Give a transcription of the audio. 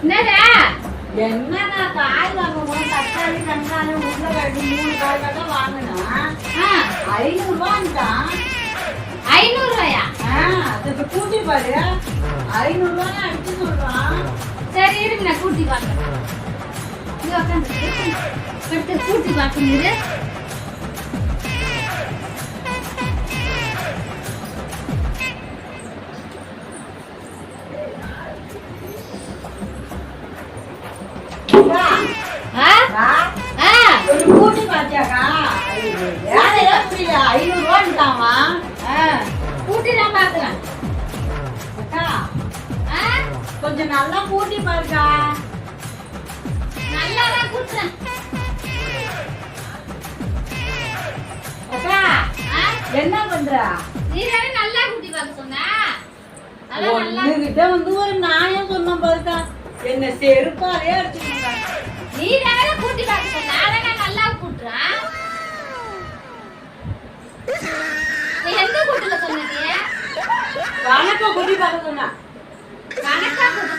என்னடா என்னடா காய் வாங்கும்போது தக்காளி வெங்காயம் உருளைக்கிழங்கு 3 காய் தான் வாங்கினேன். 500 ரூபான்ட்டான். 500 ரூபாயா? அதுக்கு கூட்டி பாரு 500 ரூபாய் அடிச்சு சொல்றான். சரி இருங்க நான் கூட்டி பார்க்கறேன். இங்க உட்காந்து கூட்டி பார்க்கணும். கூட்டி பாத்தியாக்கா? புரியல 500 ரூபான்ட்டாமா. கூட்டி தான் பாக்குறேன். அக்கா கொஞ்சம் நல்லா கூட்டி பாருக்கா. நல்லா தான் கூட்டுறேன். அக்கா என்ன பண்ற? நீ தானே நல்லா கூட்டி பார்க்க சொன்ன. உன்கிட்ட வந்து ஒரு நியாயம் சொன்ன பாருக்கா. என்ன செருப்பாலே அடிச்சுக்கோங்க. நீ தானே கூட்டி பார்க்க சொன்ன. நான் நல்லா கூட்டுறேன். நீ எந்த கூட்டுல சொன்னீங்க? கணக்கா கூட்டி பார்க்க சொன்ன. கணக்கா கூட்டு